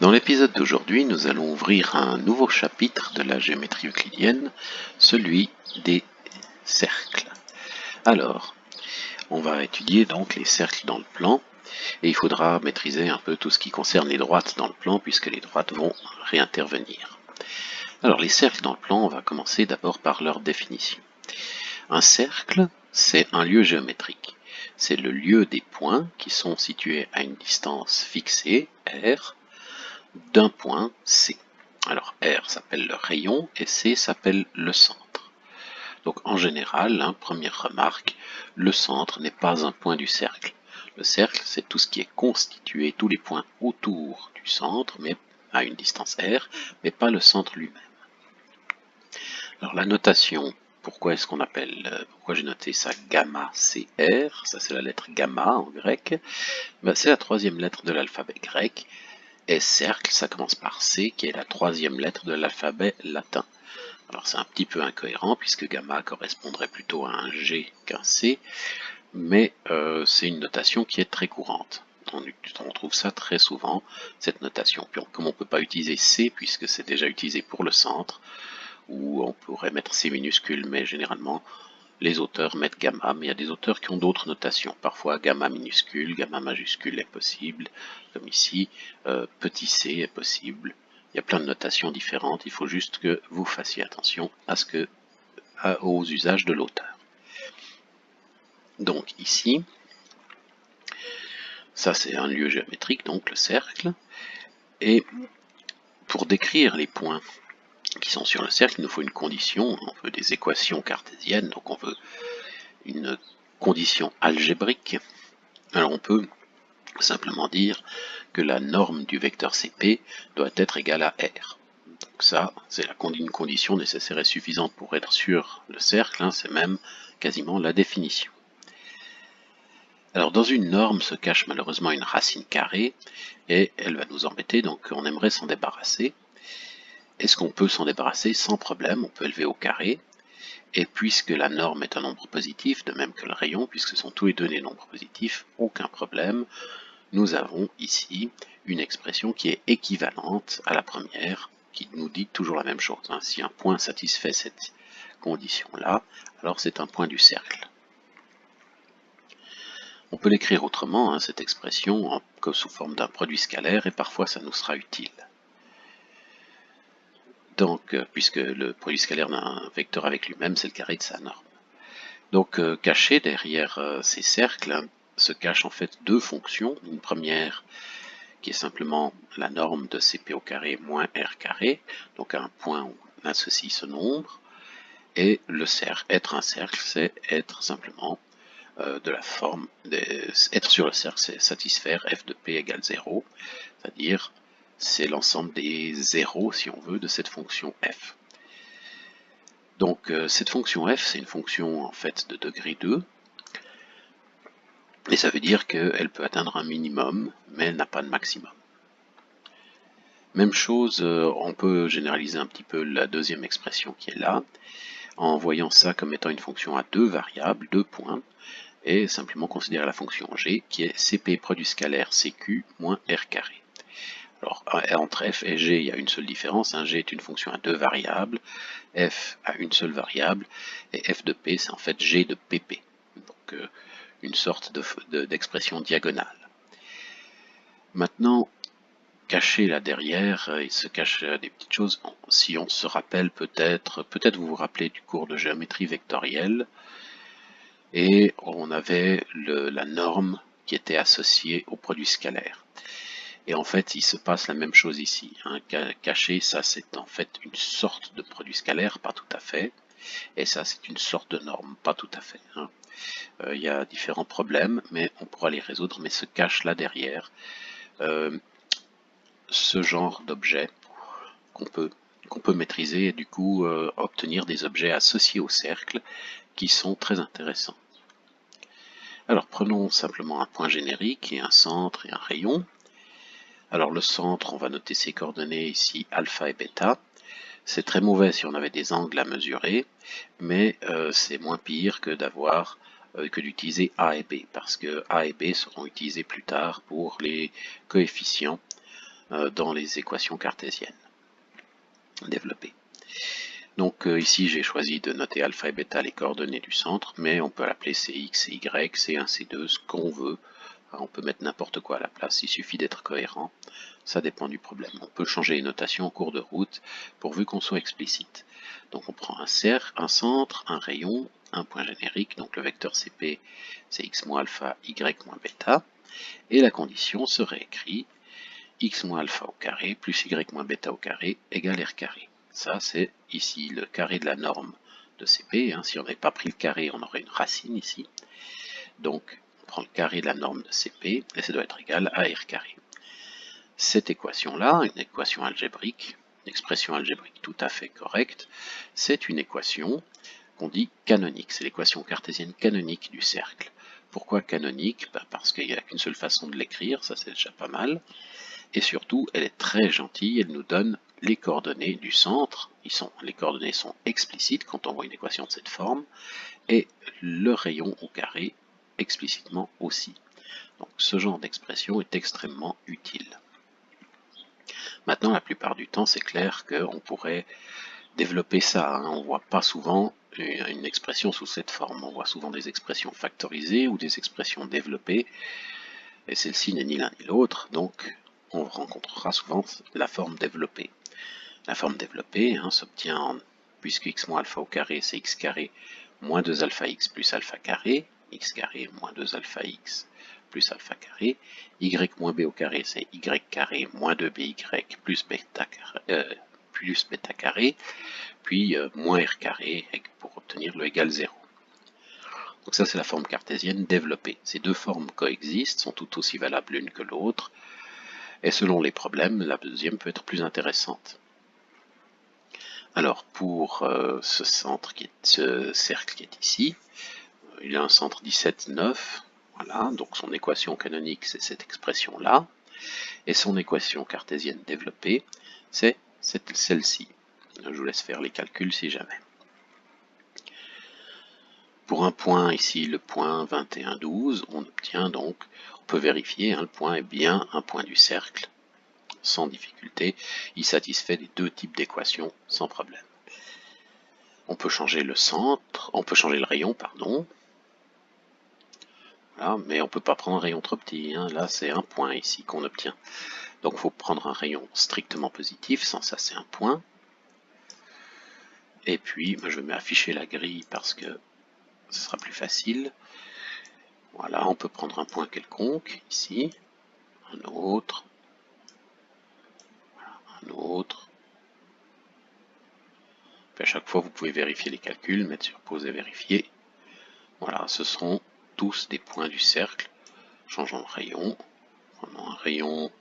Dans l'épisode d'aujourd'hui, nous allons ouvrir un nouveau chapitre de la géométrie euclidienne, celui des cercles. Alors, on va étudier donc les cercles dans le plan, et il faudra maîtriser un peu tout ce qui concerne les droites dans le plan, puisque les droites vont réintervenir. Alors, les cercles dans le plan, on va commencer d'abord par leur définition. Un cercle, c'est un lieu géométrique. C'est le lieu des points qui sont situés à une distance fixée, R, d'un point C. Alors R s'appelle le rayon et C s'appelle le centre. Donc en général, première remarque, le centre n'est pas un point du cercle. Le cercle, c'est tout ce qui est constitué, tous les points autour du centre, mais à une distance R, mais pas le centre lui-même. Alors la notation, pourquoi j'ai noté ça gamma CR, ça c'est la lettre gamma en grec, c'est la troisième lettre de l'alphabet grec. Et cercle, ça commence par C, qui est la troisième lettre de l'alphabet latin. Alors c'est un petit peu incohérent, puisque gamma correspondrait plutôt à un G qu'un C, mais c'est une notation qui est très courante. On trouve ça très souvent, cette notation. Puis comme on ne peut pas utiliser C, puisque c'est déjà utilisé pour le centre, ou on pourrait mettre C minuscule, mais généralement, les auteurs mettent gamma, mais il y a des auteurs qui ont d'autres notations. Parfois gamma minuscule, gamma majuscule est possible, comme ici, petit c est possible. Il y a plein de notations différentes, il faut juste que vous fassiez attention aux usages de l'auteur. Donc ici, ça c'est un lieu géométrique, donc le cercle, et pour décrire les points qui sont sur le cercle, il nous faut une condition, on veut des équations cartésiennes, donc on veut une condition algébrique. Alors on peut simplement dire que la norme du vecteur CP doit être égale à R. Donc ça, c'est une condition nécessaire et suffisante pour être sur le cercle, c'est même quasiment la définition. Alors dans une norme se cache malheureusement une racine carrée, et elle va nous embêter, donc on aimerait s'en débarrasser. Est-ce qu'on peut s'en débarrasser? Sans problème, on peut élever au carré, et puisque la norme est un nombre positif, de même que le rayon, puisque ce sont tous les deux des nombres positifs, aucun problème. Nous avons ici une expression qui est équivalente à la première, qui nous dit toujours la même chose. Si un point satisfait cette condition-là, alors c'est un point du cercle. On peut l'écrire autrement, cette expression, sous forme d'un produit scalaire, et parfois ça nous sera utile. Donc, puisque le produit scalaire d'un vecteur avec lui-même, c'est le carré de sa norme. Donc, caché derrière ces cercles, se cachent en fait deux fonctions. Une première qui est simplement la norme de CP au carré moins R carré, donc un point où on associe ce nombre, et le cercle, être un cercle, c'est être simplement de la forme, être sur le cercle, c'est satisfaire f de p égale 0, c'est-à-dire c'est l'ensemble des zéros, si on veut, de cette fonction f. Donc cette fonction f, c'est une fonction en fait de degré 2, et ça veut dire qu'elle peut atteindre un minimum, mais elle n'a pas de maximum. Même chose, on peut généraliser un petit peu la deuxième expression qui est là, en voyant ça comme étant une fonction à deux variables, deux points, et simplement considérer la fonction g qui est cp produit scalaire cq moins r carré. Alors entre f et g, il y a une seule différence, g est une fonction à deux variables, f a une seule variable, et f de p c'est en fait g de pp, donc une sorte d'expression diagonale. Maintenant, caché là derrière, il se cache des petites choses. Si on se rappelle peut-être vous vous rappelez du cours de géométrie vectorielle, et on avait la norme qui était associée au produit scalaire. Et en fait, il se passe la même chose ici. Caché, ça c'est en fait une sorte de produit scalaire, pas tout à fait, et ça c'est une sorte de norme, pas tout à fait. Il y a différents problèmes, mais on pourra les résoudre, mais se cache là derrière ce genre d'objet qu'on peut maîtriser et du coup obtenir des objets associés au cercle qui sont très intéressants. Alors prenons simplement un point générique et un centre et un rayon. Alors le centre, on va noter ses coordonnées ici, alpha et bêta. C'est très mauvais si on avait des angles à mesurer, mais c'est moins pire que d'utiliser A et B, parce que A et B seront utilisés plus tard pour les coefficients dans les équations cartésiennes développées. Donc ici j'ai choisi de noter alpha et bêta les coordonnées du centre, mais on peut l'appeler Cx, Cy, C1, C2, ce qu'on veut. On peut mettre n'importe quoi à la place, il suffit d'être cohérent, ça dépend du problème. On peut changer les notations en cours de route, pourvu qu'on soit explicite. Donc on prend un centre, un rayon, un point générique, donc le vecteur CP c'est x moins alpha, y moins bêta, et la condition serait écrite x moins alpha au carré plus y moins bêta au carré égale r carré. Ça c'est ici le carré de la norme de CP, si on n'avait pas pris le carré on aurait une racine ici. Donc on prend le carré de la norme de CP et ça doit être égal à r carré. Cette équation-là, une équation algébrique, une expression algébrique tout à fait correcte, c'est une équation qu'on dit canonique, c'est l'équation cartésienne canonique du cercle. Pourquoi canonique? Parce qu'il n'y a qu'une seule façon de l'écrire, ça c'est déjà pas mal. Et surtout, elle est très gentille, elle nous donne les coordonnées du centre, les coordonnées sont explicites quand on voit une équation de cette forme, et le rayon au carré explicitement aussi. Donc ce genre d'expression est extrêmement utile. Maintenant, la plupart du temps, c'est clair qu'on pourrait développer ça. On ne voit pas souvent une expression sous cette forme. On voit souvent des expressions factorisées ou des expressions développées, et celle-ci n'est ni l'un ni l'autre, donc on rencontrera souvent la forme développée. La forme développée s'obtient puisque x moins alpha au carré c'est x carré moins 2 alpha x plus alpha carré, x carré moins 2 alpha x plus alpha carré, y moins b au carré c'est y carré moins 2by plus bêta carré, puis moins r carré pour obtenir le égal 0. Donc ça c'est la forme cartésienne développée. Ces deux formes coexistent, sont tout aussi valables l'une que l'autre, et selon les problèmes, la deuxième peut être plus intéressante. Alors pour ce cercle qui est ici, il a un centre 17, 9, voilà, donc son équation canonique c'est cette expression-là, et son équation cartésienne développée c'est celle-ci. Je vous laisse faire les calculs si jamais. Pour un point ici, le point 21, 12, on obtient donc, on peut vérifier, le point est bien un point du cercle, sans difficulté, il satisfait les deux types d'équations sans problème. On peut changer le centre, on peut changer le rayon, pardon. Voilà, mais on ne peut pas prendre un rayon trop petit, là c'est un point ici qu'on obtient. Donc il faut prendre un rayon strictement positif, sans ça c'est un point. Et puis, je vais m'afficher la grille parce que ce sera plus facile. Voilà, on peut prendre un point quelconque, ici, un autre, un autre. Puis à chaque fois, vous pouvez vérifier les calculs, mettre sur pause et vérifier. Voilà, ce seront tous des points du cercle. Changeons de rayon. Prenons un rayon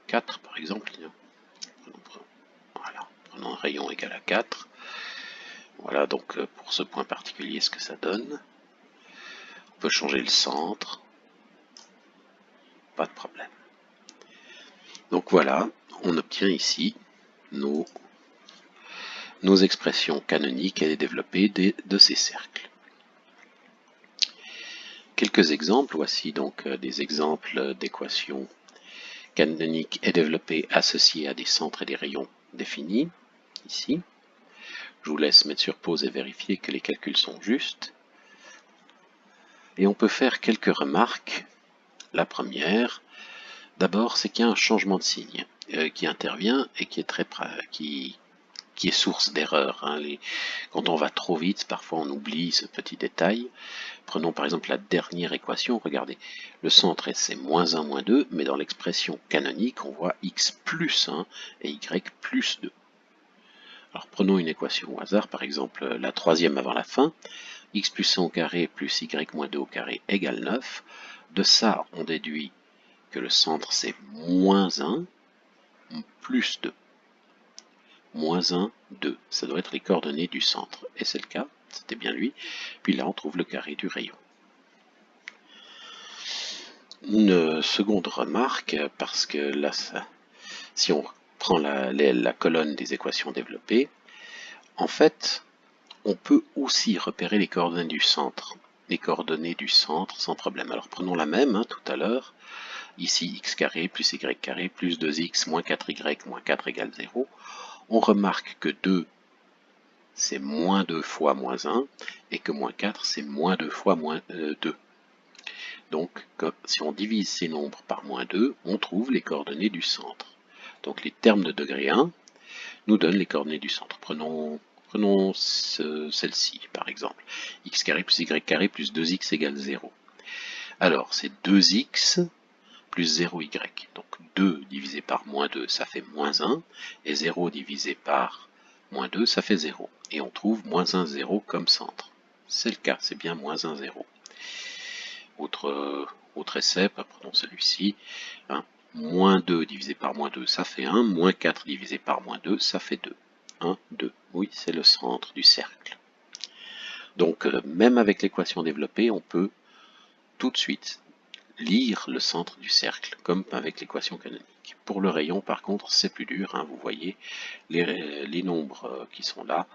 4 par exemple. Voilà, prenons un rayon égal à 4. Voilà donc pour ce point particulier ce que ça donne. On peut changer le centre. Pas de problème. Donc voilà, on obtient ici nos expressions canoniques et développées de ces cercles. Quelques exemples, voici donc des exemples d'équations canoniques et développées associées à des centres et des rayons définis, ici. Je vous laisse mettre sur pause et vérifier que les calculs sont justes. Et on peut faire quelques remarques. La première, d'abord, c'est qu'il y a un changement de signe qui intervient et qui est source d'erreur. Quand on va trop vite, parfois on oublie ce petit détail. Prenons par exemple la dernière équation, regardez, le centre c'est moins 1, moins 2, mais dans l'expression canonique, on voit x plus 1 et y plus 2. Alors prenons une équation au hasard, par exemple la troisième avant la fin, x plus 1 au carré plus y moins 2 au carré égale 9. De ça, on déduit que le centre c'est moins 1 plus 2. Moins 1, 2. Ça doit être les coordonnées du centre. Et c'est le cas, c'était bien lui. Puis là, on trouve le carré du rayon. Une seconde remarque, parce que là, si on prend la colonne des équations développées, en fait, on peut aussi repérer les coordonnées du centre. les coordonnées du centre sans problème. Alors prenons la même, tout à l'heure. Ici, x carré plus y carré plus 2x moins 4y moins 4 égale 0. On remarque que 2, c'est moins 2 fois moins 1, et que moins 4, c'est moins 2 fois moins 2. Donc, si on divise ces nombres par moins 2, on trouve les coordonnées du centre. Donc les termes de degré 1 nous donnent les coordonnées du centre. Prenons celle-ci, par exemple. X carré plus y carré plus 2x égale 0. Alors, c'est 2x plus 0y. Donc 2 divisé par moins 2, ça fait moins 1. Et 0 divisé par moins 2, ça fait 0. Et on trouve moins 1, 0 comme centre. C'est le cas, c'est bien moins 1, 0. Autre essai, prenons celui-ci. Moins 2 divisé par moins 2, ça fait 1. Moins 4 divisé par moins 2, ça fait 2. 1, 2. Oui, c'est le centre du cercle. Donc, même avec l'équation développée, on peut tout de suite lire le centre du cercle, comme avec l'équation canonique. Pour le rayon, par contre, c'est plus dur. Vous voyez, les nombres qui sont là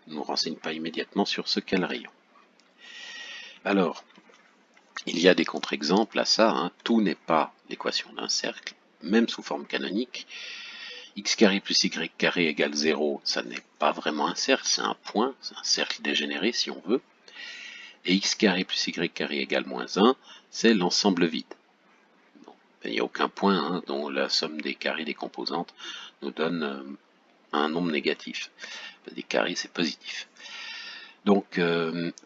ne nous renseignent pas immédiatement sur ce qu'est le rayon. Alors, il y a des contre-exemples à ça. Tout n'est pas l'équation d'un cercle, même sous forme canonique. X carré plus y carré égale 0, ça n'est pas vraiment un cercle, c'est un point, c'est un cercle dégénéré si on veut. Et x carré plus y carré égale moins 1, c'est l'ensemble vide. Il n'y a aucun point dont la somme des carrés des composantes nous donne un nombre négatif. Des carrés, c'est positif. Donc,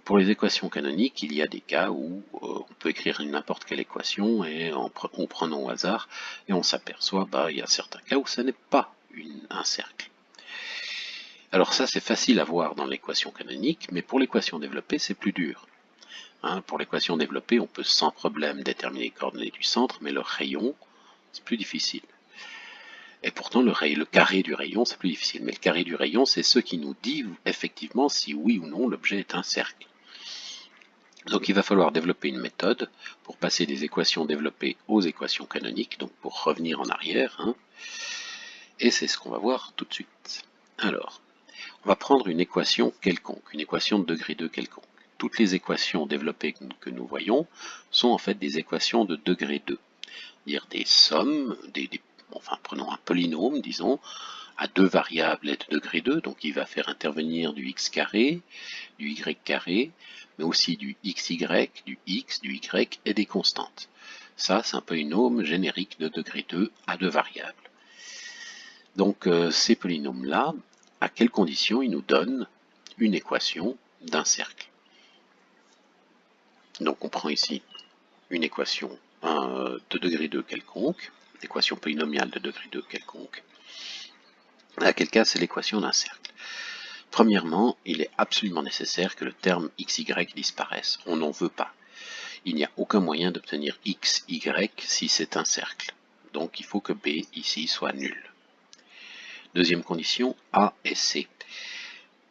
pour les équations canoniques, il y a des cas où on peut écrire n'importe quelle équation et en prenant au hasard, et on s'aperçoit, il y a certains cas où ça n'est pas un cercle. Alors ça, c'est facile à voir dans l'équation canonique, mais pour l'équation développée, c'est plus dur. Pour l'équation développée, on peut sans problème déterminer les coordonnées du centre, mais le rayon, c'est plus difficile. Et pourtant, le carré du rayon, c'est plus difficile. Mais le carré du rayon, c'est ce qui nous dit effectivement si oui ou non l'objet est un cercle. Donc il va falloir développer une méthode pour passer des équations développées aux équations canoniques, donc pour revenir en arrière. Et c'est ce qu'on va voir tout de suite. Alors, on va prendre une équation quelconque, une équation de degré 2 quelconque. Toutes les équations développées que nous voyons sont en fait des équations de degré 2. C'est-à-dire des sommes, enfin prenons un polynôme, disons, à deux variables et de degré 2, donc il va faire intervenir du x carré, du y carré, mais aussi du xy, du x, du y et des constantes. Ça, c'est un polynôme générique de degré 2 à deux variables. Donc ces polynômes-là, à quelles conditions ils nous donnent une équation d'un cercle. Donc on prend ici une équation de degré 2 quelconque, équation polynomiale de degré 2 quelconque, à quel cas c'est l'équation d'un cercle. Premièrement, il est absolument nécessaire que le terme xy disparaisse. On n'en veut pas. Il n'y a aucun moyen d'obtenir xy si c'est un cercle. Donc il faut que b ici soit nul. Deuxième condition, a et c.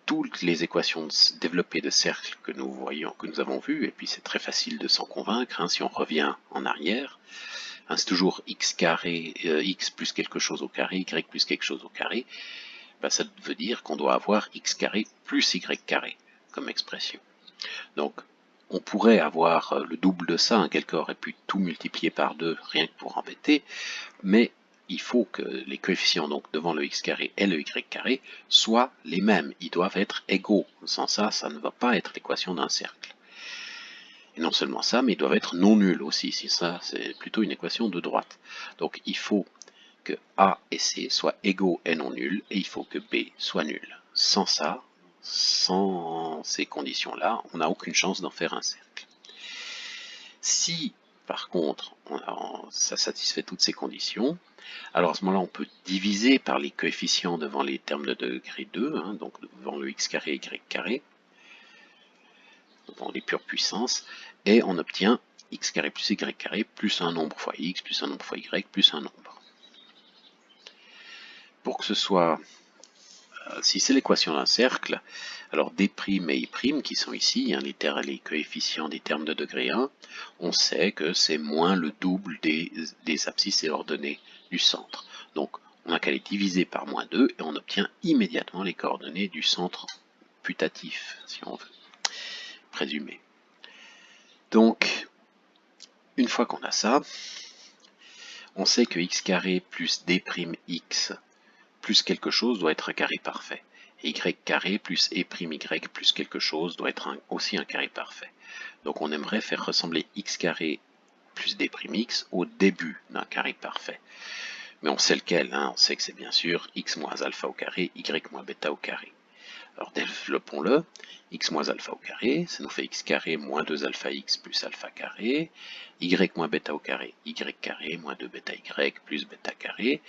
Toutes les équations développées de cercles que nous avons vues, et puis c'est très facile de s'en convaincre, si on revient en arrière, c'est toujours x carré, x plus quelque chose au carré, y plus quelque chose au carré, ça veut dire qu'on doit avoir x carré plus y carré comme expression. Donc on pourrait avoir le double de ça, quelqu'un aurait pu tout multiplier par 2 rien que pour embêter, mais il faut que les coefficients donc devant le x carré et le y carré soient les mêmes, ils doivent être égaux. Sans ça, ça ne va pas être l'équation d'un cercle. Et non seulement ça, mais ils doivent être non nuls aussi, si ça c'est plutôt une équation de droite. Donc il faut que A et C soient égaux et non nuls, et il faut que B soit nul. Sans ça, sans ces conditions-là, on n'a aucune chance d'en faire un cercle. Si, par contre, ça satisfait toutes ces conditions, alors à ce moment-là, on peut diviser par les coefficients devant les termes de degré 2, donc devant le x carré et y carré, devant les pures puissances, et on obtient x carré plus y carré plus un nombre fois x plus un nombre fois y plus un nombre. Pour que ce soit, si c'est l'équation d'un cercle, alors d' et i', qui sont ici, les coefficients des termes de degré 1, on sait que c'est moins le double des abscisses et ordonnées du centre. Donc on n'a qu'à les diviser par moins 2 et on obtient immédiatement les coordonnées du centre putatif, si on veut, présumé. Donc, une fois qu'on a ça, on sait que x carré plus d' x plus quelque chose doit être un carré parfait. Et y carré plus e' y plus quelque chose doit être aussi un carré parfait. Donc on aimerait faire ressembler x carré plus d' x au début d'un carré parfait. Mais on sait lequel, hein, on sait que c'est bien sûr x moins alpha au carré, y moins bêta au carré. Alors développons-le, x moins alpha au carré, ça nous fait x carré moins 2 alpha x plus alpha carré, y moins bêta au carré, y carré moins 2 bêta y plus bêta carré.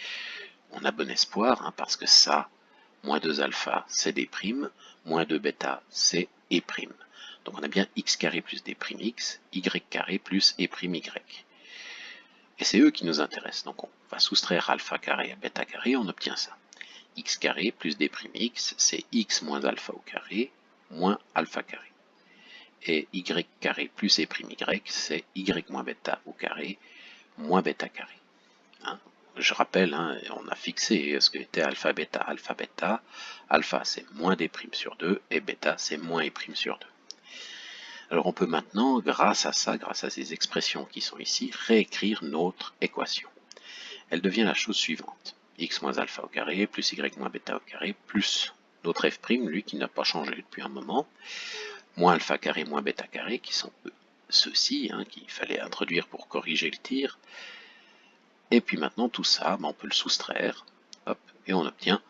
On a bon espoir, hein, parce que ça, moins 2 alpha, c'est d', moins 2 bêta, c'est e'. Donc on a bien x carré plus d' x, y carré plus e' y. Et c'est eux qui nous intéressent. Donc on va soustraire alpha carré à bêta carré, on obtient ça. X carré plus d' x, c'est x moins alpha au carré, moins alpha carré. Et y carré plus e' y, c'est y moins bêta au carré, moins bêta carré. Hein, je rappelle, hein, on a fixé ce que était alpha bêta. Alpha bêta, alpha c'est moins d' sur 2, et bêta c'est moins e' sur 2. Alors on peut maintenant, grâce à ça, grâce à ces expressions qui sont ici, réécrire notre équation. Elle devient la chose suivante. X moins alpha au carré, plus y moins bêta au carré, plus notre f', lui qui n'a pas changé depuis un moment, moins alpha carré moins bêta carré, qui sont ceux-ci, hein, qu'il fallait introduire pour corriger le tir. Et puis maintenant tout ça, on peut le soustraire, hop, et on obtient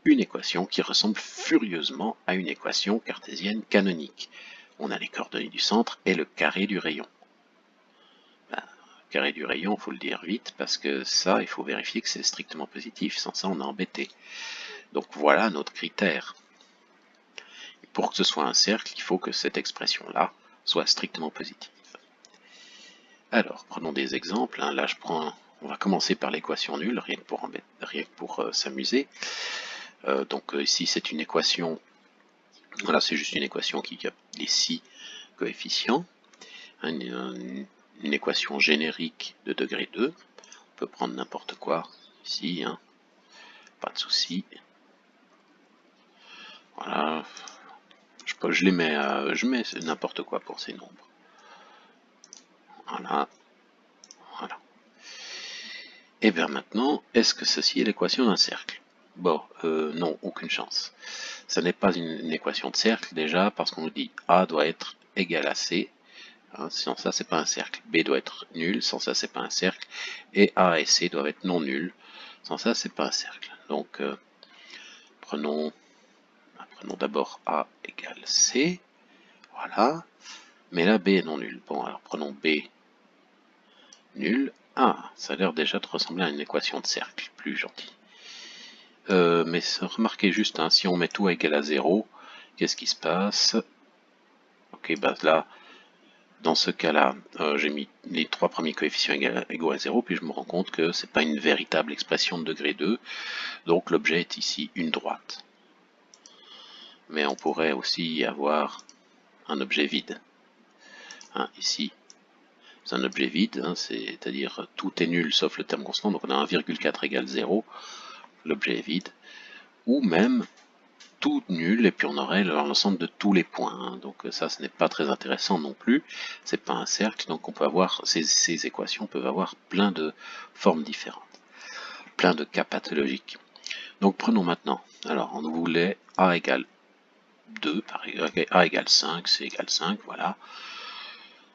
une équation qui ressemble furieusement à une équation cartésienne canonique. On a les coordonnées du centre et le carré du rayon. Carré du rayon, il faut le dire vite, parce que ça, il faut vérifier que c'est strictement positif, sans ça on est embêté. Donc voilà notre critère. Et pour que ce soit un cercle, il faut que cette expression-là soit strictement positive. Alors, prenons des exemples. Hein. Là, on va commencer par l'équation nulle, rien que pour s'amuser. Donc ici, c'est une équation, voilà, c'est juste une équation qui a les 6 coefficients. Une équation générique de degré 2. On peut prendre n'importe quoi ici, hein. Pas de souci. Voilà. Je mets n'importe quoi pour ces nombres. Voilà. Voilà. Et bien maintenant, est-ce que ceci est l'équation d'un cercle? Bon, non, aucune chance. Ça n'est pas une équation de cercle déjà, parce qu'on nous dit A doit être égal à C. Hein, sans ça, c'est pas un cercle. B doit être nul, sans ça, c'est pas un cercle. Et A et C doivent être non nuls. Sans ça, c'est pas un cercle. Donc, prenons d'abord A égale C. Voilà. Mais là, B est non nul. Bon, alors prenons B nul. Ah, ça a l'air déjà de ressembler à une équation de cercle. Plus gentil. Mais remarquez juste, hein, si on met tout égal à 0, qu'est-ce qui se passe? Ok, bah là, dans ce cas-là, j'ai mis les 3 premiers coefficients égaux à 0, puis je me rends compte que c'est pas une véritable expression de degré 2, donc l'objet est ici une droite. Mais on pourrait aussi avoir un objet vide. Hein, ici, c'est un objet vide, hein, c'est-à-dire tout est nul sauf le terme constant, donc on a 1,4 égale 0, l'objet est vide, ou même tout nul, et puis on aurait l'ensemble de tous les points. Hein. Donc ça, ce n'est pas très intéressant non plus. C'est pas un cercle, donc on peut avoir ces équations peuvent avoir plein de formes différentes, plein de cas pathologiques. Donc prenons maintenant. Alors on voulait A égale 2, A égale 5, C égale 5, voilà.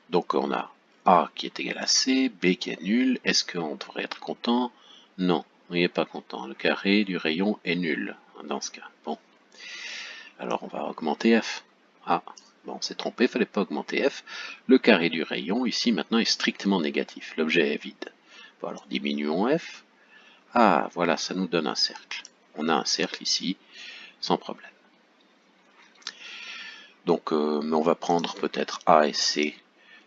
Donc on a A qui est égal à C, B qui est nul. Est-ce qu'on devrait être content? Non, on n'est pas content. Le carré du rayon est nul dans ce cas. Bon. Alors on va augmenter f. Ah, bon, on s'est trompé, il ne fallait pas augmenter f. Le carré du rayon, ici, maintenant, est strictement négatif. L'objet est vide. Bon, alors diminuons f. Ah, voilà, ça nous donne un cercle. On a un cercle ici, sans problème. Donc, mais on va prendre peut-être A et C,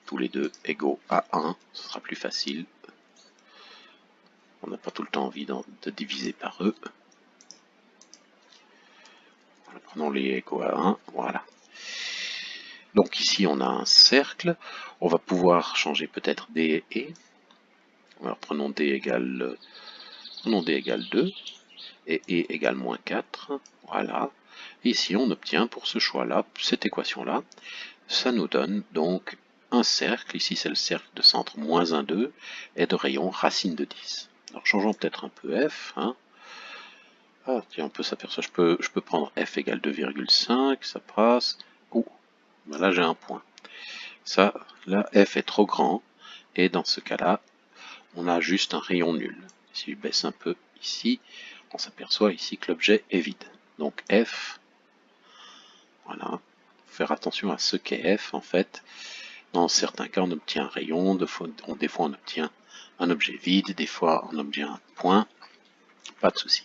tous les deux égaux à 1. Ce sera plus facile. On n'a pas tout le temps envie de diviser par eux. Prenons-les égaux à 1, voilà. Donc ici on a un cercle, on va pouvoir changer peut-être D et E. Alors prenons D égale 2 et E égale moins 4, voilà. Et ici on obtient pour ce choix-là, cette équation-là, ça nous donne donc un cercle, ici c'est le cercle de centre moins 1, 2, et de rayon racine de 10. Alors changeons peut-être un peu f. Hein. Ah tiens, on peut s'apercevoir, je peux prendre f égale 2,5, ça passe. Oh, ben là j'ai un point. Ça, là f est trop grand, et dans ce cas-là, on a juste un rayon nul. Si je baisse un peu ici, on s'aperçoit ici que l'objet est vide. Donc f, voilà, faire attention à ce qu'est f en fait. Dans certains cas, on obtient un rayon, des fois on obtient un objet vide, des fois on obtient un point, pas de souci.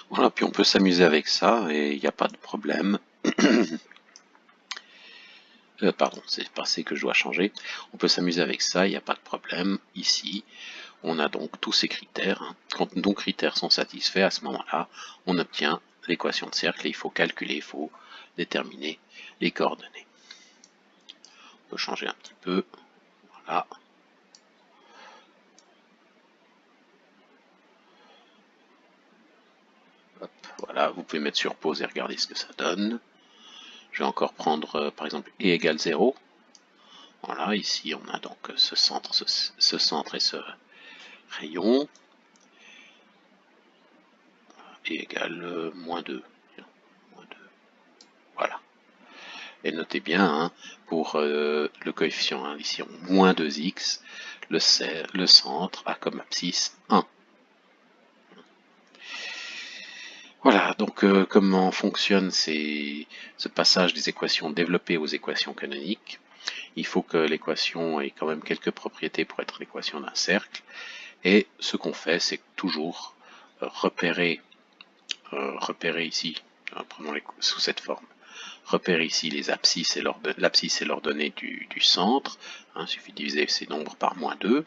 Voilà, puis on peut s'amuser avec ça et il n'y a pas de problème. Pardon, c'est passé que je dois changer. On peut s'amuser avec ça, il n'y a pas de problème. Ici, on a donc tous ces critères. Hein. Quand nos critères sont satisfaits, à ce moment-là, on obtient l'équation de cercle et il faut calculer, il faut déterminer les coordonnées. On peut changer un petit peu. Voilà. Hop, voilà, vous pouvez mettre sur pause et regarder ce que ça donne. Je vais encore prendre par exemple e égale 0. Voilà, ici on a donc ce centre et ce rayon. E égale moins 2. Voilà. Et notez bien, hein, pour le coefficient, hein, ici on moins 2x, le centre a comme abscisse 1. Voilà, donc comment fonctionne ce passage des équations développées aux équations canoniques. Il faut que l'équation ait quand même quelques propriétés pour être l'équation d'un cercle. Et ce qu'on fait, c'est toujours repérer ici, prenons-les sous cette forme, repérer ici les abscisses et l'abscisse et l'ordonnée du centre. Hein, il suffit de diviser ces nombres par moins 2.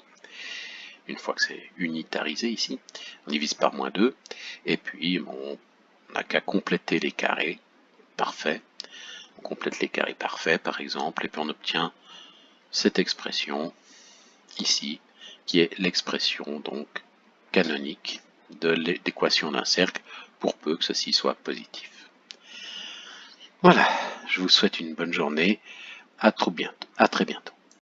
Une fois que c'est unitarisé ici, on divise par moins 2. Et puis, on n'a qu'à compléter les carrés parfaits. On complète les carrés parfaits, par exemple, et puis on obtient cette expression ici, qui est l'expression donc canonique de l'équation d'un cercle, pour peu que ceci soit positif. Voilà, je vous souhaite une bonne journée, à très bientôt.